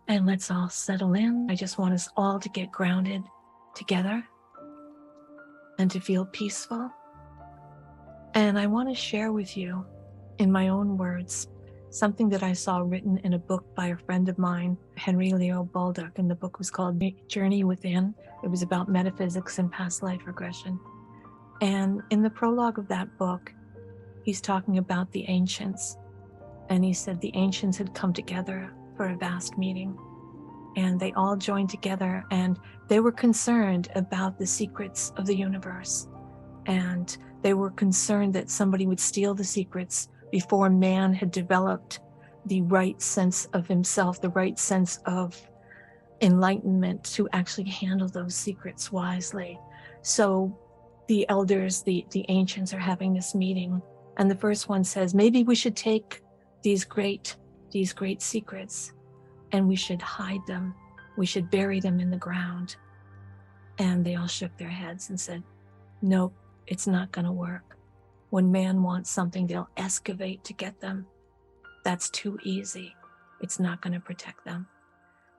And let's all settle in. I just want us all to get grounded together and to feel peaceful. And I want to share with you, in my own words, something that I saw written in a book by a friend of mine, Henry Leo Baldock, and the book was called Journey Within. It was about metaphysics and past life regression. And in the prologue of that book, he's talking about the ancients. And he said the ancients had come together for a vast meeting. And they all joined together, and they were concerned about the secrets of the universe. And they were concerned that somebody would steal the secrets before man had developed the right sense of himself, the right sense of enlightenment to actually handle those secrets wisely. So the elders, the ancients are having this meeting, and the first one says, maybe we should take these great secrets and we should hide them. We should bury them in the ground. And they all shook their heads and said, nope, it's not going to work. When man wants something, they'll excavate to get them. That's too easy. It's not going to protect them.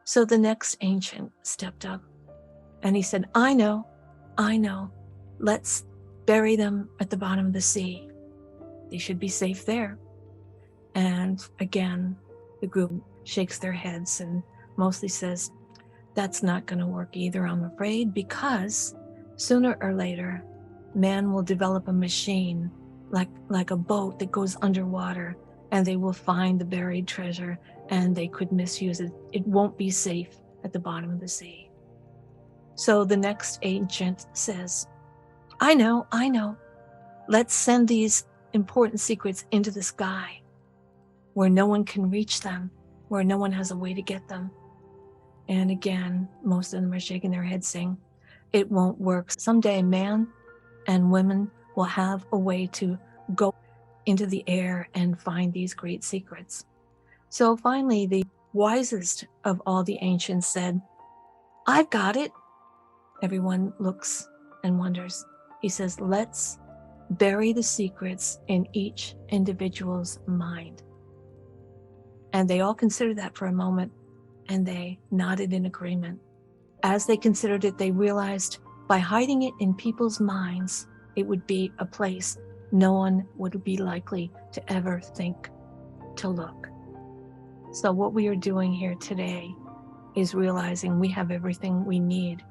So the next ancient stepped up and he said, I know. Let's bury them at the bottom of the sea. They should be safe there. And again, the group shakes their heads and mostly says, that's not going to work either, I'm afraid, because sooner or later, man will develop a machine like a boat that goes underwater, and they will find the buried treasure and they could misuse it. It won't be safe at the bottom of the sea. So the next ancient says, I know. Let's send these important secrets into the sky where no one can reach them, where no one has a way to get them. And again, most of them are shaking their heads saying, it won't work. Someday man and women will have a way to go into the air and find these great secrets. So finally, the wisest of all the ancients said, I've got it. Everyone looks and wonders. He says, let's bury the secrets in each individual's mind. And they all considered that for a moment, and they nodded in agreement. As they considered it, they realized by hiding it in people's minds, it would be a place no one would be likely to ever think to look. So what we are doing here today is realizing we have everything we need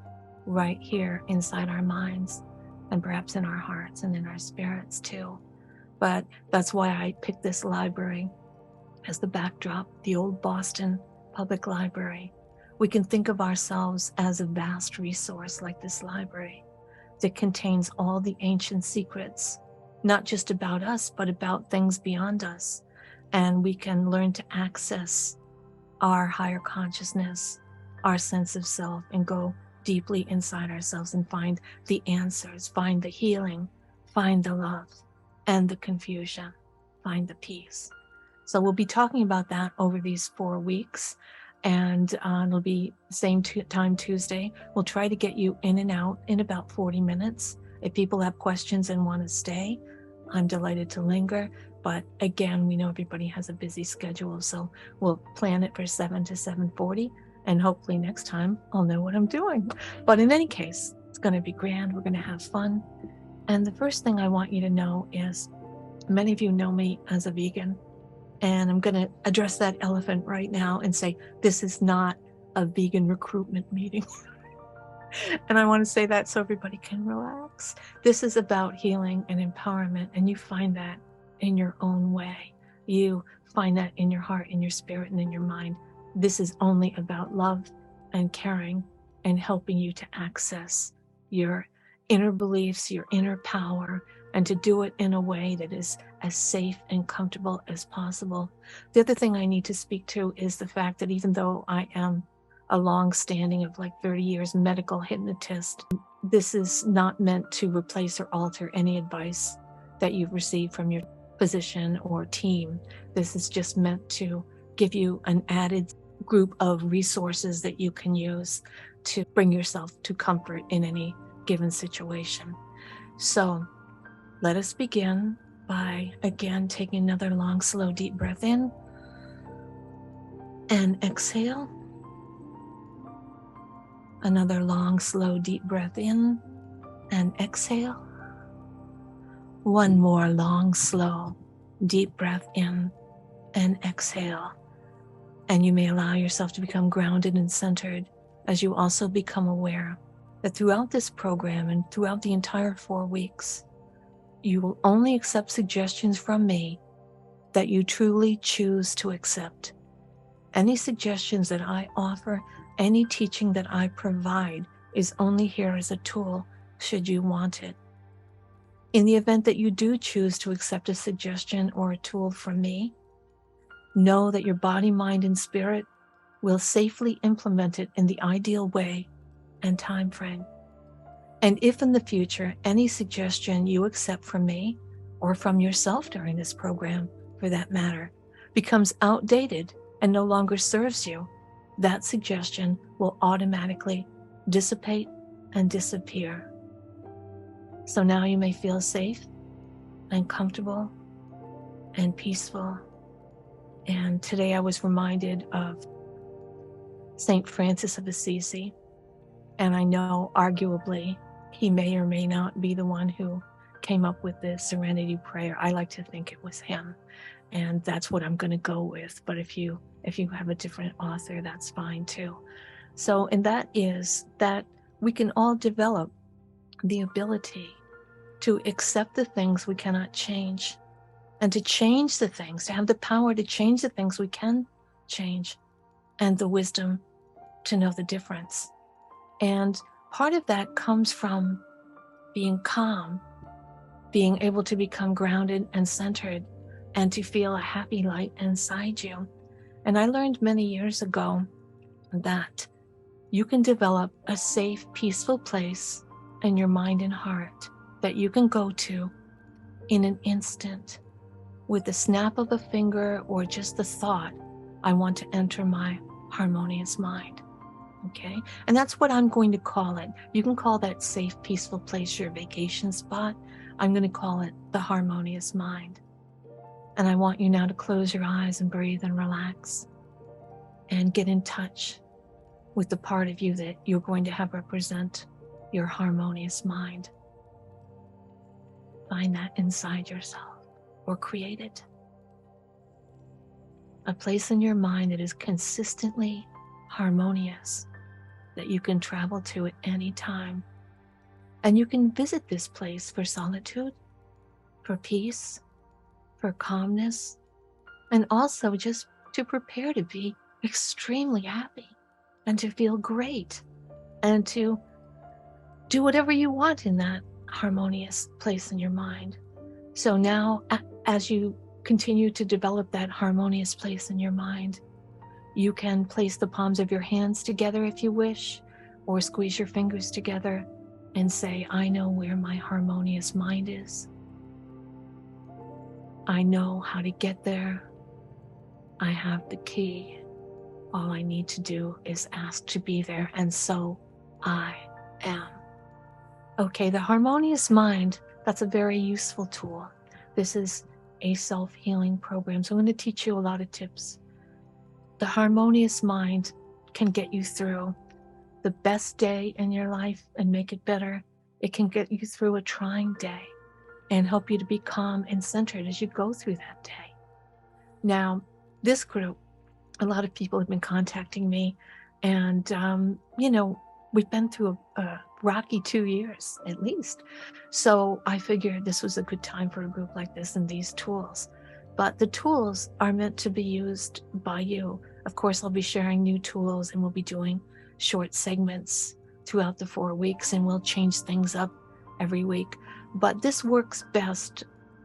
right here inside our minds, and perhaps in our hearts and in our spirits too. But that's why I picked this library as the backdrop, the old Boston Public Library. We can think of ourselves as a vast resource like this library that contains all the ancient secrets, not just about us, but about things beyond us. And we can learn to access our higher consciousness, our sense of self, and go deeply inside ourselves and find the answers, find the healing, find the love and the confusion, find the peace. So we'll be talking about that over these 4 weeks, and it'll be same time Tuesday. We'll try to get you in and out in about 40 minutes. If people have questions and want to stay, I'm delighted to linger. But again, we know everybody has a busy schedule, so we'll plan it for 7 to 7:40, and hopefully next time I'll know what I'm doing. But in any case, it's going to be grand. We're going to have fun. And the first thing I want you to know is, many of you know me as a vegan, and I'm going to address that elephant right now and say, this is not a vegan recruitment meeting. And I want to say that so everybody can relax. This is about healing and empowerment, and you find that in your own way. You find that in your heart, in your spirit, and in your mind. This is only about love and caring and helping you to access your inner beliefs, your inner power, and to do it in a way that is as safe and comfortable as possible. The other thing I need to speak to is the fact that even though I am a long-standing of like 30 years medical hypnotist, this is not meant to replace or alter any advice that you've received from your physician or team. This is just meant to give you an added group of resources that you can use to bring yourself to comfort in any given situation. So let us begin by again taking another long, slow, deep breath in and exhale. Another long, slow, deep breath in and exhale. One more long, slow, deep breath in and exhale. And you may allow yourself to become grounded and centered as you also become aware that throughout this program and throughout the entire 4 weeks, you will only accept suggestions from me that you truly choose to accept. Any suggestions that I offer, any teaching that I provide is only here as a tool should you want it. In the event that you do choose to accept a suggestion or a tool from me, know that your body, mind, and spirit will safely implement it in the ideal way and time frame. And if in the future any suggestion you accept from me or from yourself during this program, for that matter, becomes outdated and no longer serves you, that suggestion will automatically dissipate and disappear. So now you may feel safe and comfortable and peaceful. And today I was reminded of Saint Francis of Assisi. And I know arguably he may or may not be the one who came up with the serenity prayer. I like to think it was him. And that's what I'm going to go with. But if you have a different author, that's fine too. So, and that is that we can all develop the ability to accept the things we cannot change and to change the things, to have the power to change the things we can change and the wisdom to know the difference. And part of that comes from being calm, being able to become grounded and centered, and to feel a happy light inside you. And I learned many years ago that you can develop a safe, peaceful place in your mind and heart that you can go to in an instant with the snap of a finger or just the thought, I want to enter my harmonious mind. Okay, and that's what I'm going to call it. You can call that safe, peaceful place your vacation spot. I'm going to call it the harmonious mind. And I want you now to close your eyes and breathe and relax and get in touch with the part of you that you're going to have represent your harmonious mind. Find that inside yourself or create it. A place in your mind that is consistently harmonious, that you can travel to at any time. And you can visit this place for solitude, for peace, for calmness, and also just to prepare to be extremely happy and to feel great and to do whatever you want in that harmonious place in your mind. So now, as you continue to develop that harmonious place in your mind, you can place the palms of your hands together if you wish, or squeeze your fingers together and say, I know where my harmonious mind is. I know how to get there. I have the key. All I need to do is ask to be there, and so I am. Okay, the harmonious mind, that's a very useful tool. This is a self-healing program, so I'm going to teach you a lot of tips. The harmonious mind can get you through the best day in your life and make it better. It can get you through a trying day and help you to be calm and centered as you go through that day. Now, this group, a lot of people have been contacting me, and we've been through a rocky 2 years at least. So I figured this was a good time for a group like this and these tools. But the tools are meant to be used by you. Of course, I'll be sharing new tools, and we'll be doing short segments throughout the 4 weeks, and we'll change things up every week. But this works best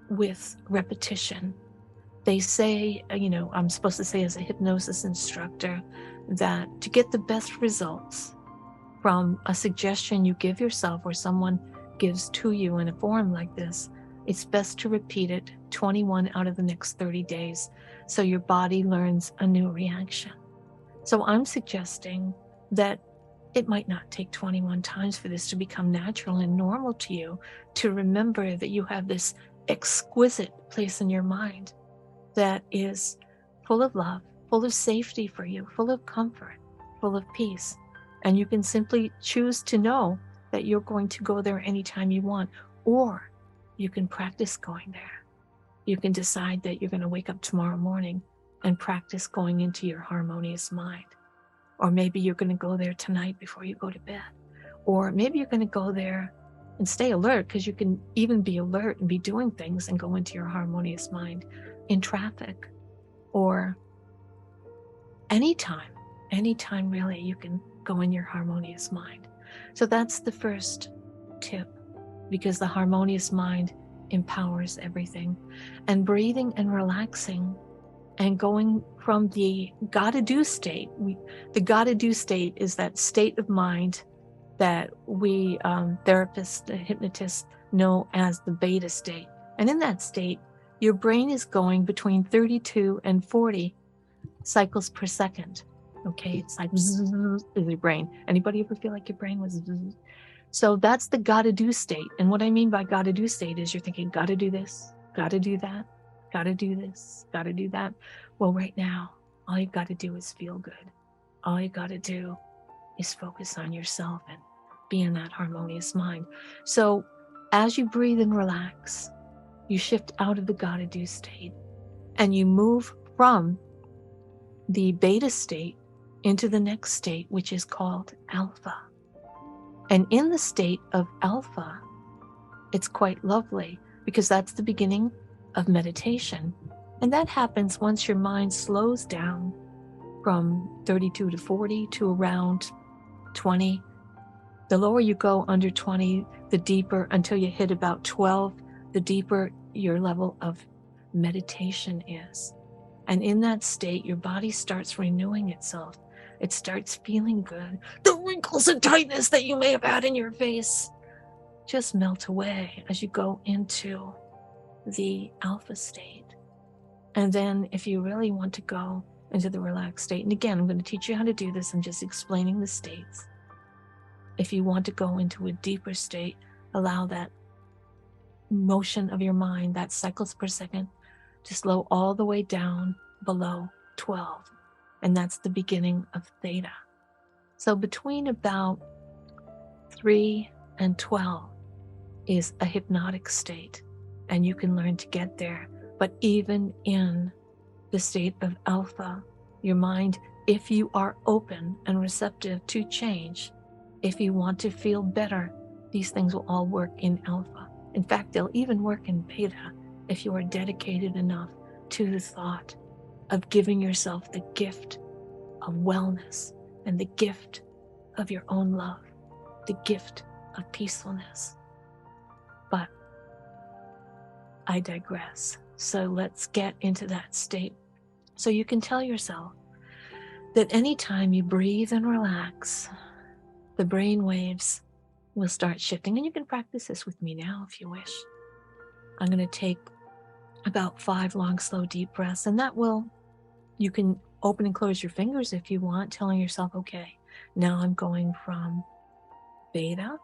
with repetition. They say, I'm supposed to say as a hypnosis instructor, that to get the best results from a suggestion you give yourself or someone gives to you in a forum like this, it's best to repeat it 21 out of the next 30 days so your body learns a new reaction. So I'm suggesting that it might not take 21 times for this to become natural and normal to you, to remember that you have this exquisite place in your mind that is full of love, full of safety for you, full of comfort, full of peace. And you can simply choose to know that you're going to go there anytime you want, or you can practice going there. You can decide that you're going to wake up tomorrow morning and practice going into your harmonious mind. Or maybe you're going to go there tonight before you go to bed. Or maybe you're going to go there and stay alert, because you can even be alert and be doing things and go into your harmonious mind in traffic, or anytime really, you can go in your harmonious mind. So that's the first tip, because the harmonious mind empowers everything. And breathing and relaxing and going from the gotta do state. The gotta do state is that state of mind that we therapists, the hypnotists, know as the beta state. And in that state, your brain is going between 32 and 40 cycles per second. Okay, it's like zzz, is your brain. Anybody ever feel like your brain was zzz? So that's the gotta do state. And what I mean by gotta do state is you're thinking, gotta do this, gotta do that, gotta do this, gotta do that. Well, right now, all you gotta do is feel good. All you gotta do is focus on yourself and be in that harmonious mind. So as you breathe and relax, you shift out of the gotta do state and you move from the beta state into the next state, which is called alpha. And in the state of alpha, it's quite lovely, because that's the beginning of meditation. And that happens once your mind slows down from 32 to 40 to around 20. The lower you go under 20, the deeper, until you hit about 12, the deeper your level of meditation is. And in that state, your body starts renewing itself. It starts feeling good. The wrinkles and tightness that you may have had in your face just melt away as you go into the alpha state. And then if you really want to go into the relaxed state, and again, I'm going to teach you how to do this. I'm just explaining the states. If you want to go into a deeper state, allow that motion of your mind, that cycles per second, to slow all the way down below 12. And that's the beginning of theta. So between about 3 and 12 is a hypnotic state, and you can learn to get there. But even in the state of alpha, your mind, if you are open and receptive to change, if you want to feel better, these things will all work in alpha. In fact, they'll even work in beta if you are dedicated enough to the thought of giving yourself the gift of wellness and the gift of your own love, the gift of peacefulness. But I digress. So let's get into that state. So you can tell yourself that anytime you breathe and relax, the brain waves will start shifting. And you can practice this with me now if you wish. I'm going to take about 5 long, slow, deep breaths, and you can open and close your fingers if you want, telling yourself, okay, now I'm going from beta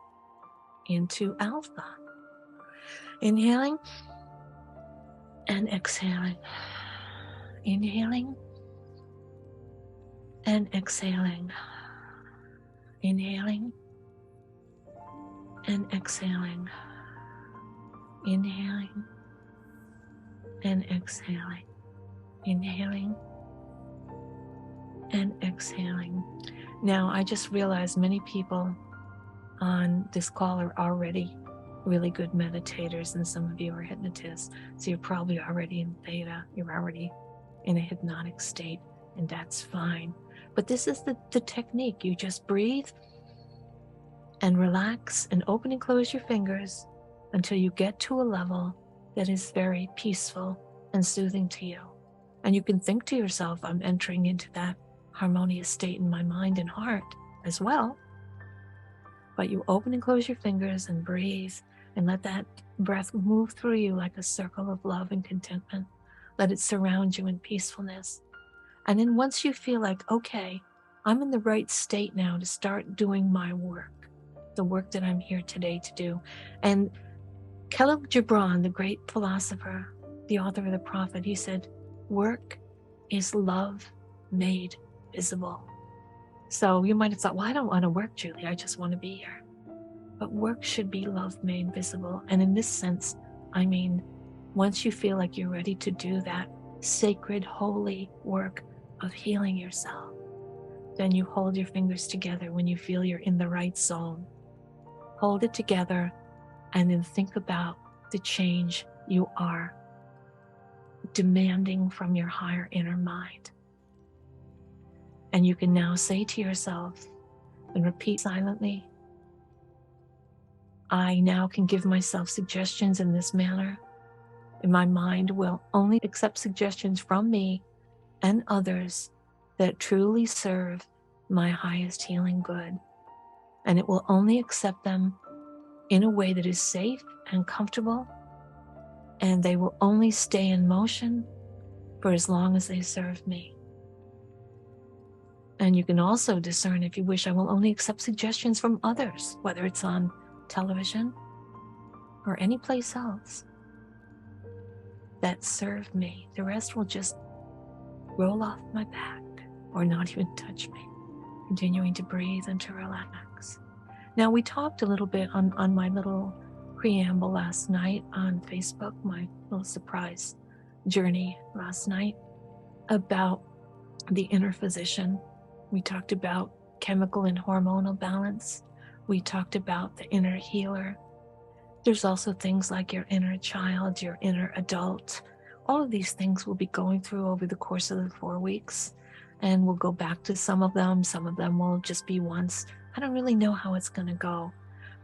into alpha. Inhaling and exhaling. Inhaling and exhaling. Inhaling and exhaling. Inhaling and exhaling. Inhaling and exhaling. Now, I just realized many people on this call are already really good meditators, and some of you are hypnotists. So you're probably already in theta. You're already in a hypnotic state, and that's fine. But this is the technique. You just breathe and relax and open and close your fingers until you get to a level that is very peaceful and soothing to you. And you can think to yourself, I'm entering into that harmonious state in my mind and heart as well. But you open and close your fingers and breathe and let that breath move through you like a circle of love and contentment. Let it surround you in peacefulness. And then once you feel like, okay, I'm in the right state now to start doing my work, the work that I'm here today to do. And Khalil Gibran, the great philosopher, the author of The Prophet, he said, work is love made visible. So you might have thought, well, I don't want to work, Julie. I just want to be here. But work should be love made visible. And in this sense, I mean, once you feel like you're ready to do that sacred, holy work of healing yourself, then you hold your fingers together when you feel you're in the right zone. Hold it together and then think about the change you are demanding from your higher inner mind. And you can now say to yourself and repeat silently, I now can give myself suggestions in this manner, and my mind will only accept suggestions from me and others that truly serve my highest healing good. And it will only accept them in a way that is safe and comfortable, and they will only stay in motion for as long as they serve me. And you can also discern, if you wish, I will only accept suggestions from others, whether it's on television or any place else, that serve me. The rest will just roll off my back or not even touch me, continuing to breathe and to relax. Now, we talked a little bit on my little preamble last night on Facebook, my little surprise journey last night, about the inner physician. We talked about chemical and hormonal balance. We talked about the inner healer. There's also things like your inner child, your inner adult. All of these things we'll be going through over the course of the 4 weeks, and we'll go back to some of them. Some of them will just be once. I don't really know how it's going to go,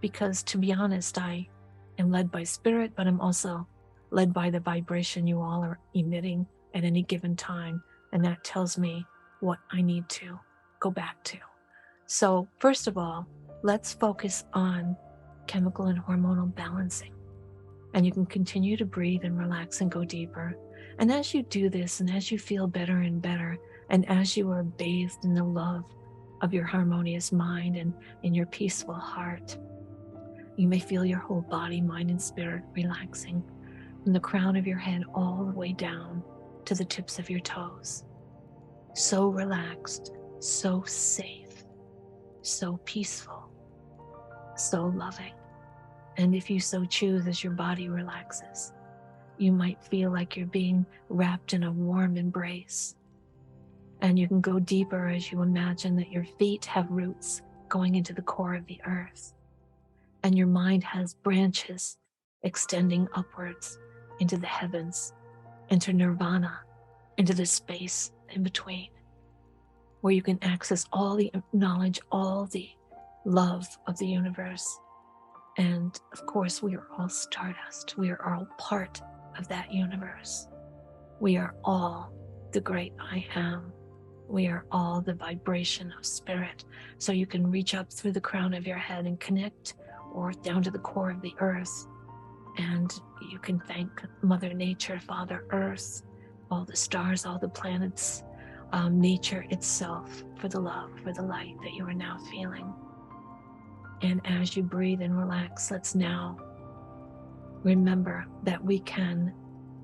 because to be honest, I am led by spirit, but I'm also led by the vibration you all are emitting at any given time, and that tells me what I need to go back to. So first of all, let's focus on chemical and hormonal balancing. And you can continue to breathe and relax and go deeper. And as you do this, and as you feel better and better, and as you are bathed in the love of your harmonious mind and in your peaceful heart, you may feel your whole body, mind, and spirit relaxing from the crown of your head all the way down to the tips of your toes. So relaxed, so safe, so peaceful, so loving. And if you so choose, as your body relaxes, you might feel like you're being wrapped in a warm embrace. And you can go deeper as you imagine that your feet have roots going into the core of the earth, and your mind has branches extending upwards into the heavens, into nirvana, into the space in between, where you can access all the knowledge, all the love of the universe. And of course, we are all stardust. We are all part of that universe. We are all the great I am. We are all the vibration of spirit. So you can reach up through the crown of your head and connect, or down to the core of the earth. And you can thank Mother Nature, Father Earth, all the stars, all the planets, nature itself, for the love, for the light that you are now feeling. And as you breathe and relax, let's now remember that we can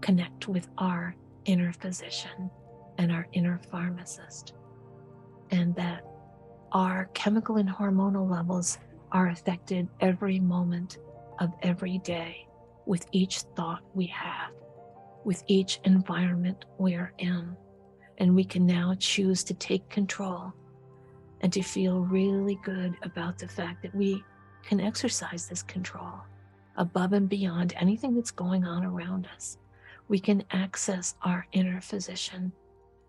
connect with our inner physician and our inner pharmacist, and that our chemical and hormonal levels are affected every moment of every day with each thought we have, with each environment we're in. And we can now choose to take control and to feel really good about the fact that we can exercise this control above and beyond anything that's going on around us. We can access our inner physician.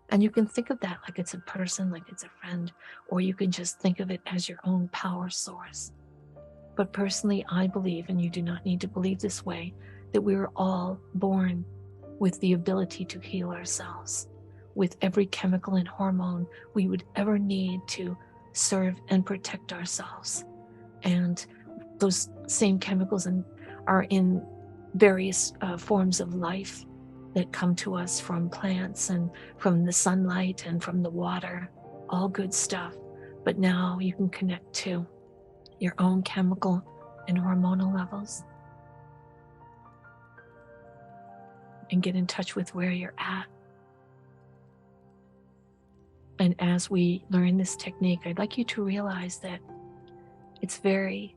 And you can think of that like it's a person, like it's a friend, or you can just think of it as your own power source. But personally, I believe, and you do not need to believe this way, that we are all born with the ability to heal ourselves, with every chemical and hormone we would ever need to serve and protect ourselves. And those same chemicals are in various forms of life that come to us from plants and from the sunlight and from the water, all good stuff. But now you can connect to your own chemical and hormonal levels and get in touch with where you're at. And as we learn this technique, I'd like you to realize that it's very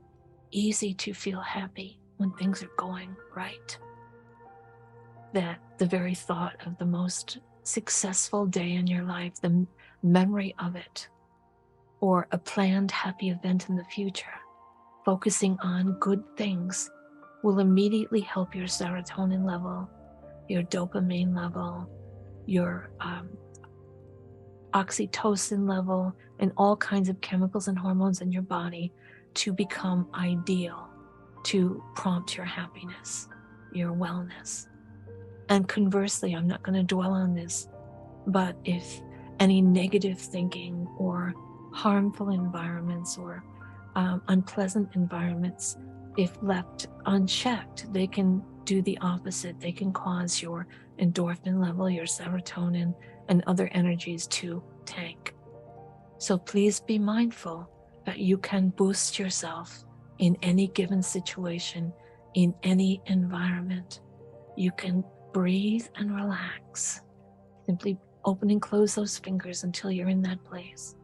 easy to feel happy when things are going right. That the very thought of the most successful day in your life, the memory of it, or a planned happy event in the future, focusing on good things will immediately help your serotonin level, your dopamine level, your oxytocin level, and all kinds of chemicals and hormones in your body to become ideal, to prompt your happiness, your wellness. And conversely, I'm not going to dwell on this, but if any negative thinking or harmful environments or unpleasant environments, if left unchecked, they can do the opposite. They can cause your endorphin level, your serotonin, and other energies to tank. So please be mindful that you can boost yourself in any given situation, in any environment. You can breathe and relax. Simply open and close those fingers until you're in that place.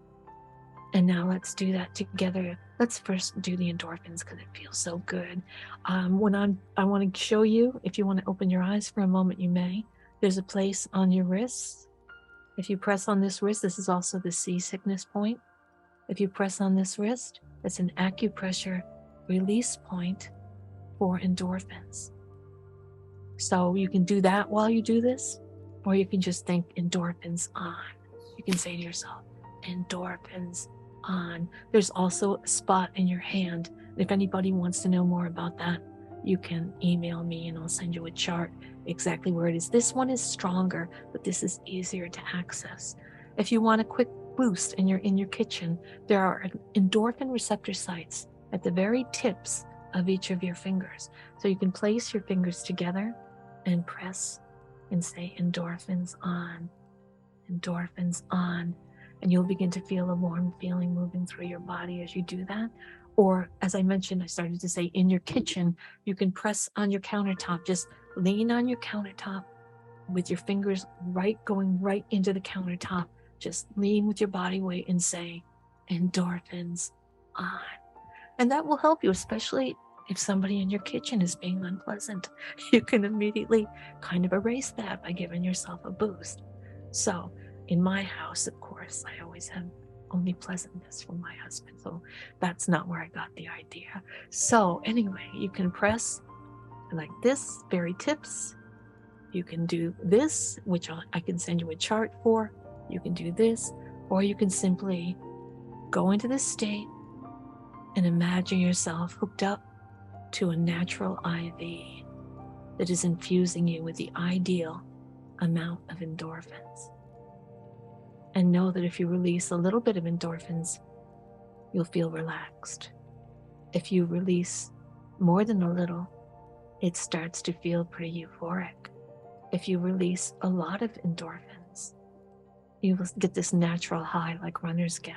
And now let's do that together. Let's first do the endorphins because it feels so good. I want to show you, if you want to open your eyes for a moment, you may. There's a place on your wrists. If you press on this wrist, this is also the seasickness point. If you press on this wrist, it's an acupressure release point for endorphins. So you can do that while you do this, or you can just think endorphins on. You can say to yourself, endorphins on. There's also a spot in your hand. If anybody wants to know more about that, you can email me and I'll send you a chart exactly where it is. This one is stronger, but this is easier to access. If you want a quick boost and you're in your kitchen, there are endorphin receptor sites at the very tips of each of your fingers. So you can place your fingers together and press and say endorphins on, endorphins on, and you'll begin to feel a warm feeling moving through your body as you do that. Or as I mentioned, I started to say in your kitchen, you can press on your countertop, just lean on your countertop with your fingers going right into the countertop. Just lean with your body weight and say endorphins on. And that will help you, especially if somebody in your kitchen is being unpleasant. You can immediately kind of erase that by giving yourself a boost. So in my house, of course, I always have only pleasantness from my husband. So that's not where I got the idea. So anyway, you can press like this, very tips. You can do this, which I can send you a chart for. You can do this, or you can simply go into this state and imagine yourself hooked up to a natural IV that is infusing you with the ideal amount of endorphins. And know that if you release a little bit of endorphins, you'll feel relaxed. If you release more than a little, it starts to feel pretty euphoric. If you release a lot of endorphins, you will get this natural high like runners get.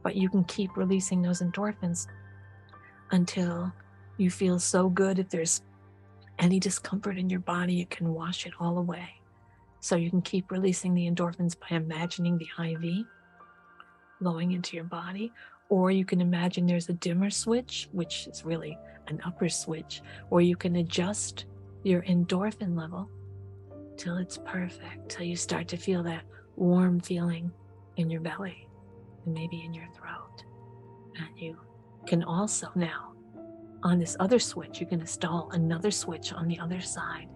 But you can keep releasing those endorphins until you feel so good. If there's any discomfort in your body, it can wash it all away. So you can keep releasing the endorphins by imagining the IV flowing into your body, or you can imagine there's a dimmer switch, which is really an upper switch, where you can adjust your endorphin level till it's perfect, till you start to feel that warm feeling in your belly and maybe in your throat. And you can also now, on this other switch, you can install another switch on the other side,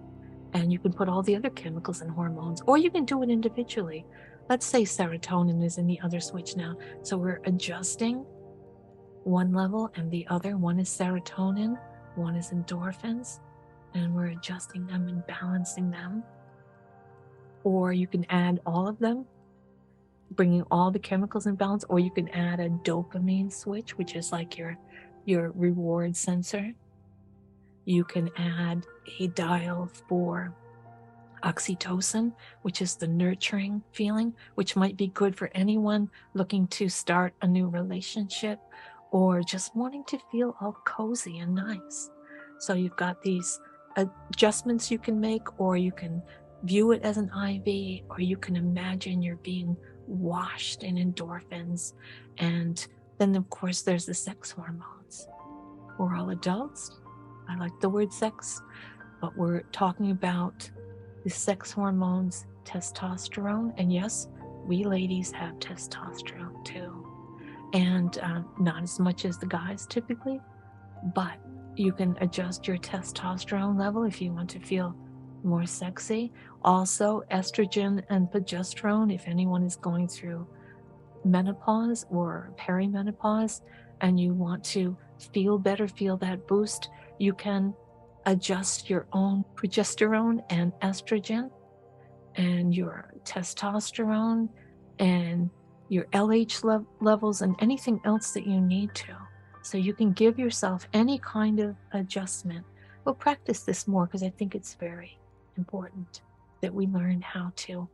and you can put all the other chemicals and hormones, or you can do it individually. Let's say serotonin is in the other switch now. So we're adjusting one level and the other. One is serotonin, one is endorphins, and we're adjusting them and balancing them. Or you can add all of them, bringing all the chemicals in balance, or you can add a dopamine switch, which is like your reward sensor. You can add a dial for oxytocin, which is the nurturing feeling, which might be good for anyone looking to start a new relationship or just wanting to feel all cozy and nice. So you've got these adjustments you can make, or you can view it as an IV, or you can imagine you're being washed in endorphins. And then, of course, there's the sex hormones. We're all adults. I like the word sex, but we're talking about the sex hormones, testosterone. And yes, we ladies have testosterone too. And not as much as the guys typically, but you can adjust your testosterone level if you want to feel more sexy. Also, estrogen and progesterone, if anyone is going through menopause or perimenopause and you want to feel better, feel that boost, you can adjust your own progesterone and estrogen and your testosterone and your LH levels and anything else that you need to. So you can give yourself any kind of adjustment. We'll practice this more because I think it's very important that we learn how to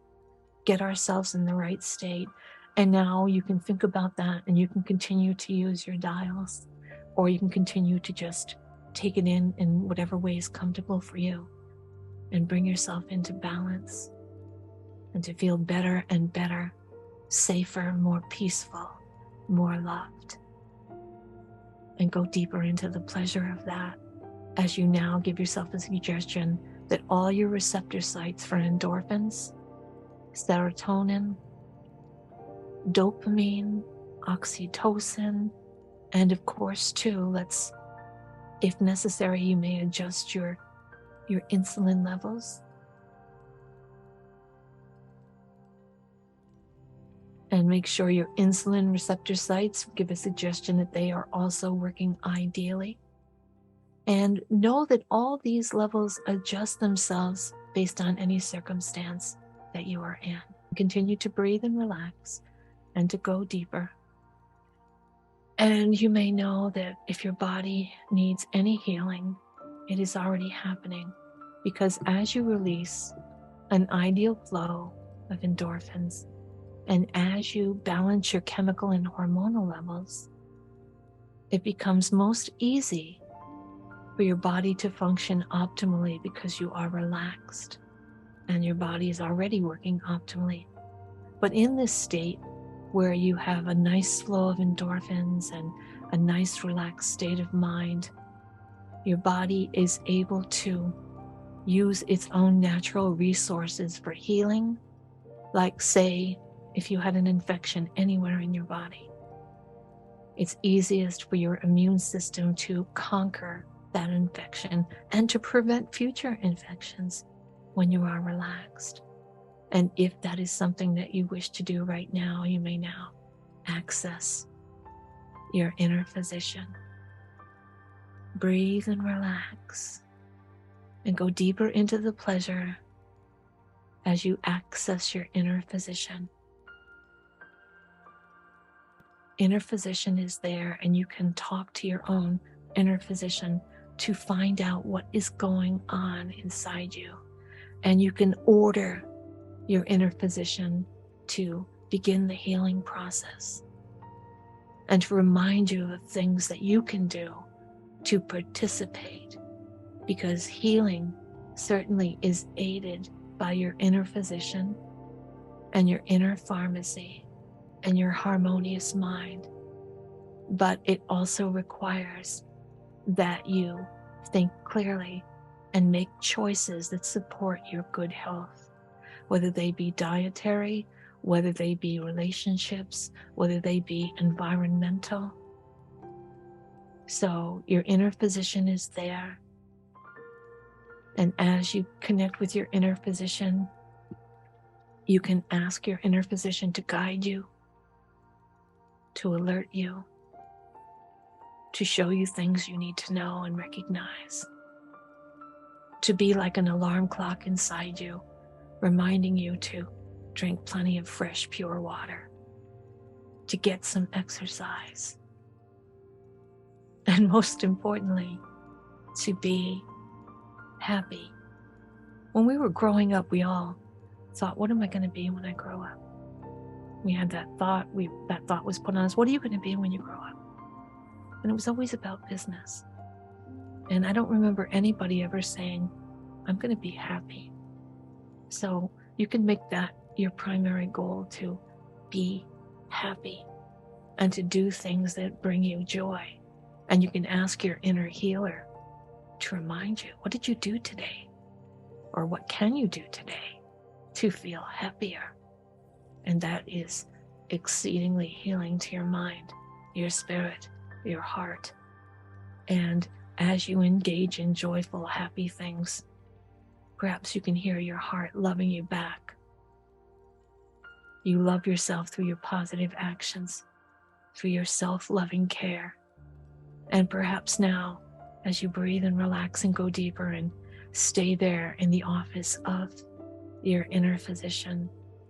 get ourselves in the right state. And now you can think about that and you can continue to use your dials, or you can continue to just take it in whatever way is comfortable for you and bring yourself into balance and to feel better and better, safer, more peaceful, more loved. And go deeper into the pleasure of that as you now give yourself a suggestion that all your receptor sites for endorphins, serotonin, dopamine, oxytocin, and of course too, if necessary, you may adjust your insulin levels. And make sure your insulin receptor sites give a suggestion that they are also working ideally. And know that all these levels adjust themselves based on any circumstance that you are in. Continue to breathe and relax and to go deeper. And you may know that if your body needs any healing, it is already happening, because as you release an ideal flow of endorphins, and as you balance your chemical and hormonal levels, it becomes most easy for your body to function optimally because you are relaxed and your body is already working optimally. But in this state where you have a nice flow of endorphins and a nice relaxed state of mind, your body is able to use its own natural resources for healing. Like, say, if you had an infection anywhere in your body, it's easiest for your immune system to conquer that infection and to prevent future infections when you are relaxed. And if that is something that you wish to do right now, you may now access your inner physician. Breathe and relax and go deeper into the pleasure as you access your inner physician. Inner physician is there, and you can talk to your own inner physician to find out what is going on inside you. And you can order your inner physician to begin the healing process and to remind you of things that you can do to participate, because healing certainly is aided by your inner physician and your inner pharmacy and your harmonious mind. But it also requires that you think clearly and make choices that support your good health, whether they be dietary, whether they be relationships, whether they be environmental. So your inner physician is there. And as you connect with your inner physician, you can ask your inner physician to guide you, to alert you, to show you things you need to know and recognize, to be like an alarm clock inside you, reminding you to drink plenty of fresh, pure water, to get some exercise, and most importantly, to be happy. When we were growing up, we all thought, what am I going to be when I grow up? We had that thought, that thought was put on us, what are you going to be when you grow up? And it was always about business. And I don't remember anybody ever saying, I'm going to be happy. So you can make that your primary goal, to be happy and to do things that bring you joy. And you can ask your inner healer to remind you, what did you do today? Or what can you do today to feel happier? And that is exceedingly healing to your mind, your spirit, your heart. And as you engage in joyful, happy things, perhaps you can hear your heart loving you back. You love yourself through your positive actions, through your self-loving care. And perhaps now, as you breathe and relax and go deeper and stay there in the office of your inner physician,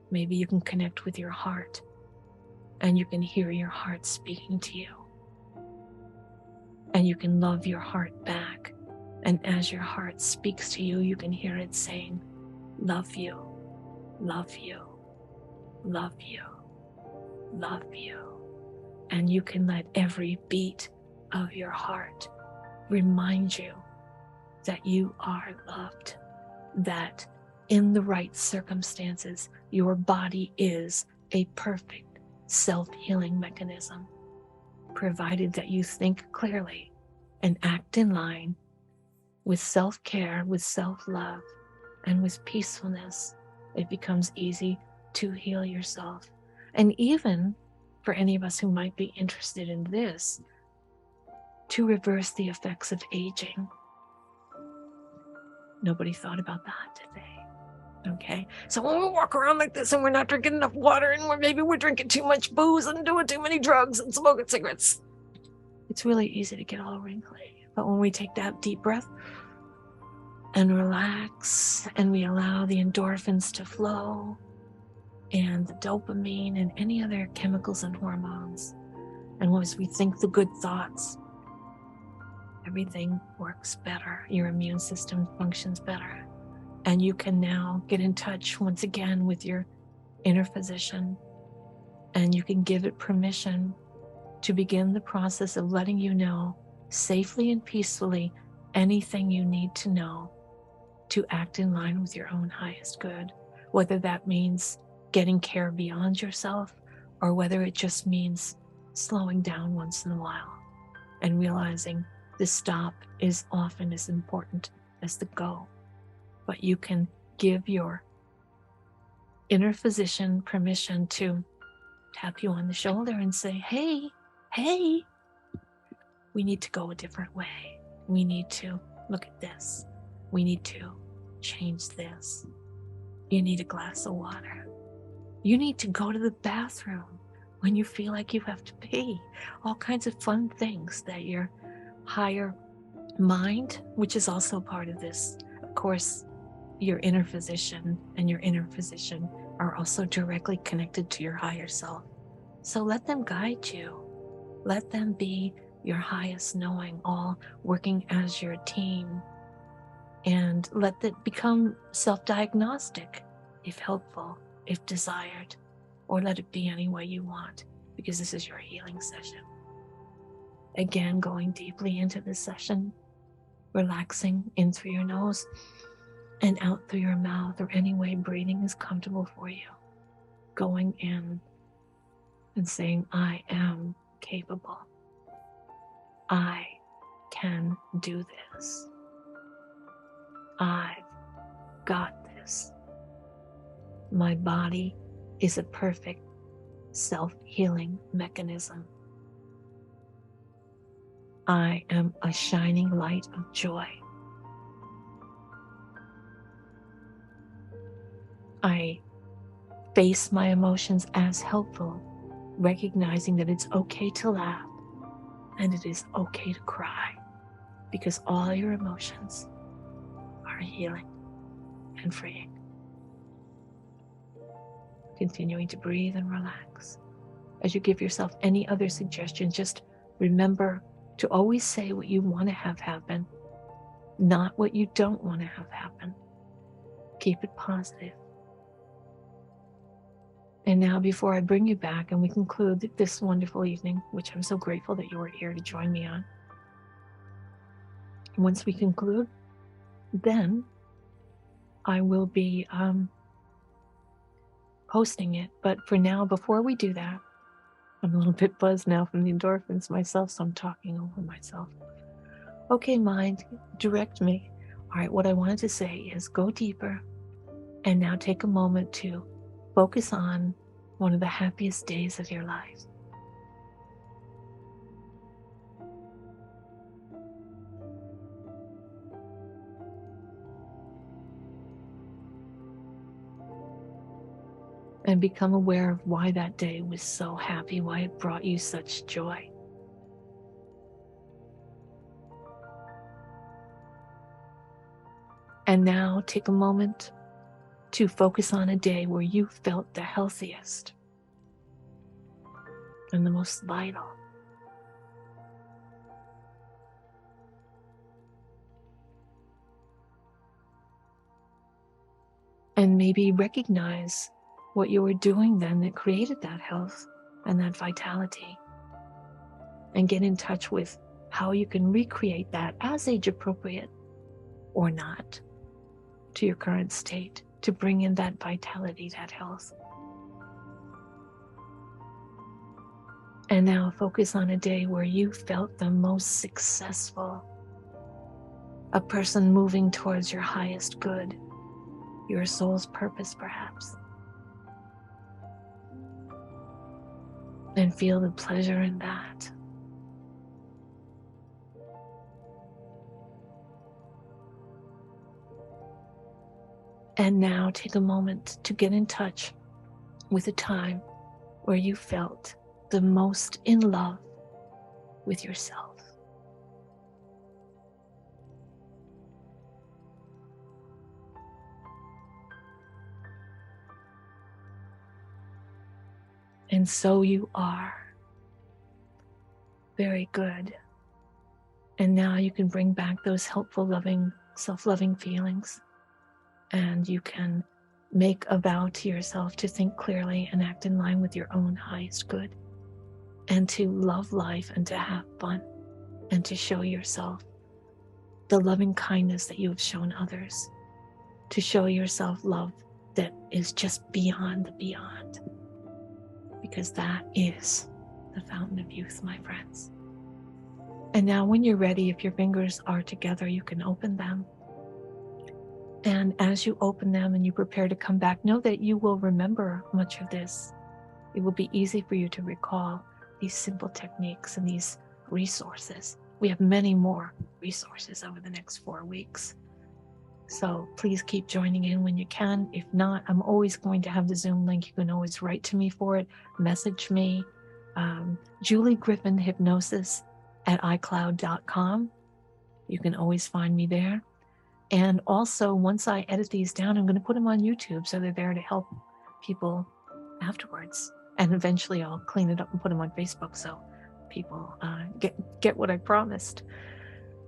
maybe you can connect with your heart and you can hear your heart speaking to you. And you can love your heart back. And as your heart speaks to you, you can hear it saying, love you, love you, love you, love you. And you can let every beat of your heart remind you that you are loved, that in the right circumstances, your body is a perfect self-healing mechanism, provided that you think clearly and act in line with self-care, with self-love, and with peacefulness. It becomes easy to heal yourself. And even for any of us who might be interested in this, to reverse the effects of aging. Nobody thought about that, did they? Okay, so when we walk around like this and we're not drinking enough water and maybe we're drinking too much booze and doing too many drugs and smoking cigarettes, it's really easy to get all wrinkly. But when we take that deep breath and relax and we allow the endorphins to flow and the dopamine and any other chemicals and hormones, and as we think the good thoughts, everything works better. Your immune system functions better. And you can now get in touch once again with your inner physician, and you can give it permission to begin the process of letting you know safely and peacefully anything you need to know to act in line with your own highest good, whether that means getting care beyond yourself or whether it just means slowing down once in a while and realizing the stop is often as important as the go. But you can give your inner physician permission to tap you on the shoulder and say, hey, we need to go a different way. We need to look at this. We need to change this. You need a glass of water. You need to go to the bathroom when you feel like you have to pee. All kinds of fun things that your higher mind, which is also part of this, of course, your inner physician and your inner physician are also directly connected to your higher self. So let them guide you. Let them be your highest knowing, all working as your team. And let that become self-diagnostic, if helpful, if desired, or let it be any way you want, because this is your healing session. Again, going deeply into this session, relaxing in through your nose and out through your mouth, or any way breathing is comfortable for you. Going in and saying, I am capable. I can do this. I've got this. My body is a perfect self-healing mechanism. I am a shining light of joy. I face my emotions as helpful, recognizing that it's okay to laugh and it is okay to cry, because all your emotions are healing and freeing. Continuing to breathe and relax. As you give yourself any other suggestions, just remember to always say what you want to have happen, not what you don't want to have happen. Keep it positive. And now, before I bring you back and we conclude this wonderful evening, which I'm so grateful that you were here to join me on, once we conclude, then I will be posting it. But for now, before we do that, I'm a little bit buzzed now from the endorphins myself, so I'm talking over myself. Okay, mind, direct me. All right, what I wanted to say is go deeper and now take a moment to focus on one of the happiest days of your life. And become aware of why that day was so happy, why it brought you such joy. And now take a moment to focus on a day where you felt the healthiest and the most vital. And maybe recognize what you were doing then that created that health and that vitality. And get in touch with how you can recreate that as age appropriate or not to your current state to bring in that vitality, that health. And now focus on a day where you felt the most successful, a person moving towards your highest good, your soul's purpose perhaps. And feel the pleasure in that. And now take a moment to get in touch with a time where you felt the most in love with yourself. And so you are. Very good. And now you can bring back those helpful, loving, self-loving feelings. And you can make a vow to yourself to think clearly and act in line with your own highest good. And to love life and to have fun. And to show yourself the loving kindness that you have shown others. To show yourself love that is just beyond the beyond. Because that is the fountain of youth, my friends. And now when you're ready, if your fingers are together, you can open them. And as you open them and you prepare to come back, know that you will remember much of this. It will be easy for you to recall these simple techniques and these resources. We have many more resources over the next 4 weeks. So please keep joining in when you can. If not, I'm always going to have the Zoom link. You can always write to me for it, message me. Julie Griffin Hypnosis at iCloud.com. You can always find me there. And also, once I edit these down, I'm going to put them on YouTube so they're there to help people afterwards. And eventually I'll clean it up and put them on Facebook so people get what I promised.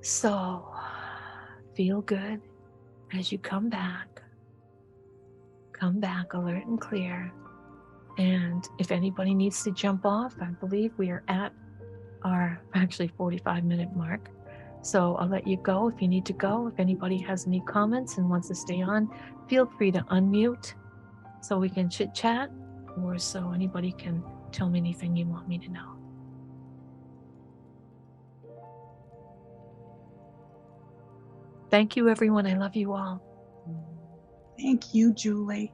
So feel good as you come back alert and clear. And if anybody needs to jump off, I believe we are at our actually 45-minute mark. So I'll let you go if you need to go. If anybody has any comments and wants to stay on, feel free to unmute so we can chit chat, or so anybody can tell me anything you want me to know. Thank you, everyone. I love you all. Thank you, Julie.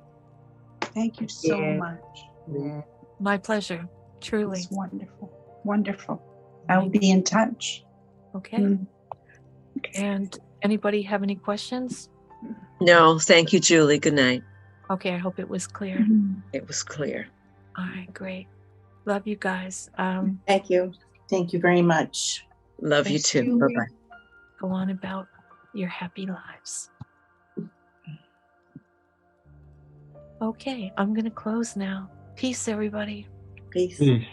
Thank you so much. My pleasure, truly. It's wonderful. Wonderful. I'll be in touch. Okay. And anybody have any questions? No, thank you, Julie. Good night. Okay, I hope it was clear. It was clear. All right, great. Love you guys. Thank you. Thank you very much. Love you too. Bye-bye. Go on about your happy lives. Okay, I'm going to close now. Peace, everybody. Peace. Peace.